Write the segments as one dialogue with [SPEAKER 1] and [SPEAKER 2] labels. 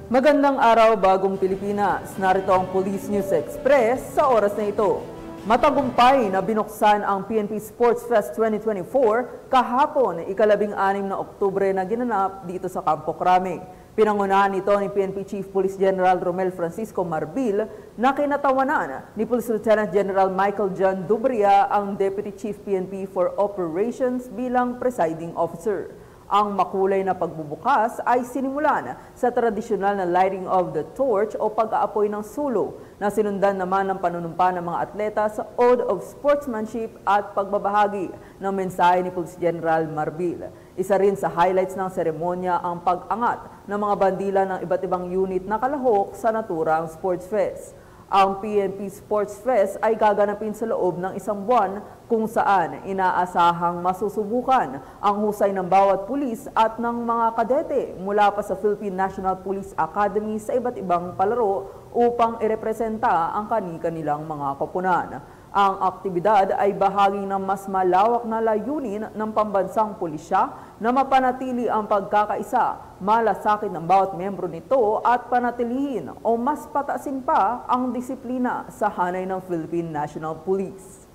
[SPEAKER 1] Magandang araw, Bagong Pilipinas. Narito ang Police News Express sa oras na ito. Matagumpay na binuksan ang PNP Sports Fest 2024 kahapon, ika-16 na Oktubre na ginanap dito sa Campo Crame. Pinangunahan ito ni PNP Chief Police General Romel Francisco Marbil na kinatawanan ni Police Lieutenant General Michael John Dubria, ang Deputy Chief PNP for Operations bilang presiding officer. Ang makulay na pagbubukas ay sinimulan sa tradisyonal na lighting of the torch o pag-aapoy ng sulo na sinundan naman ng panunumpa ng mga atleta sa Ode of Sportsmanship at pagbabahagi ng mensahe ni Police General Marbil. Isa rin sa highlights ng seremonya ang pag-angat ng mga bandila ng iba't ibang unit na kalahok sa naturang Sports Fest. Ang PNP Sports Fest ay gaganapin sa loob ng isang buwan kung saan inaasahang masusubukan ang husay ng bawat pulis at ng mga kadete mula pa sa Philippine National Police Academy sa iba't ibang palaro upang irepresenta ang kani-kanilang mga koponan. Ang aktibidad ay bahagi ng mas malawak na layunin ng pambansang pulisya na mapanatili ang pagkakaisa, malasakit ng bawat membro nito at panatilihin o mas pataasin pa ang disiplina sa hanay ng Philippine National Police.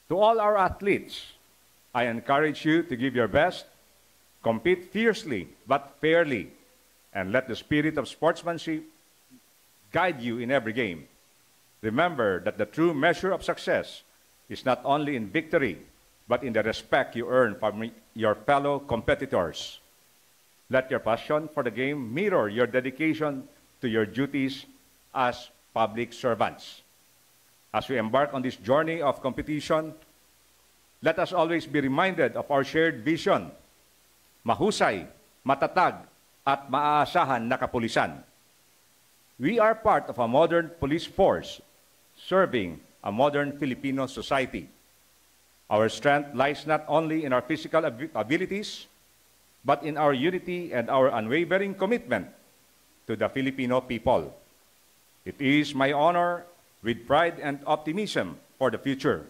[SPEAKER 2] To all our athletes, I encourage you to give your best, compete fiercely but fairly, and let the spirit of sportsmanship guide you in every game. Remember that the true measure of success is not only in victory, but in the respect you earn from your fellow competitors. Let your passion for the game mirror your dedication to your duties as public servants. As we embark on this journey of competition, let us always be reminded of our shared vision, mahusay, matatag, at maaasahan na kapulisan. We are part of a modern police force serving a modern Filipino society. Our strength lies not only in our physical abilities, but in our unity and our unwavering commitment to the Filipino people. It is my honor, with pride and optimism for the future,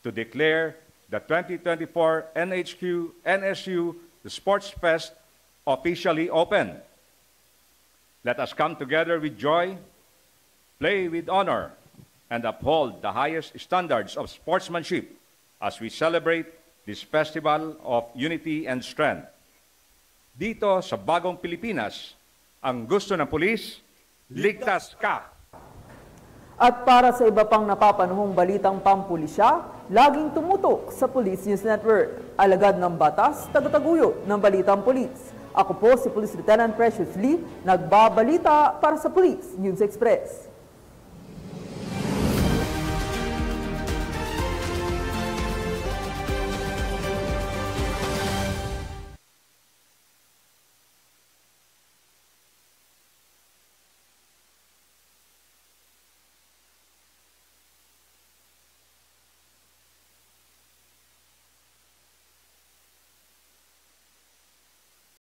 [SPEAKER 2] to declare the 2024 NHQ NSU Sports Fest officially open. Let us come together with joy, play with honor, and uphold the highest standards of sportsmanship as we celebrate this festival of unity and strength. Dito sa Bagong Pilipinas, ang gusto ng pulis, ligtas ka!
[SPEAKER 1] At para sa iba pang napapanahong balitang pampulisya, laging tumutok sa Police News Network. Alagad ng batas, tagataguyod ng balitang pulis. Ako po si Police Lieutenant Precious Lee, nagbabalita para sa Police News Express.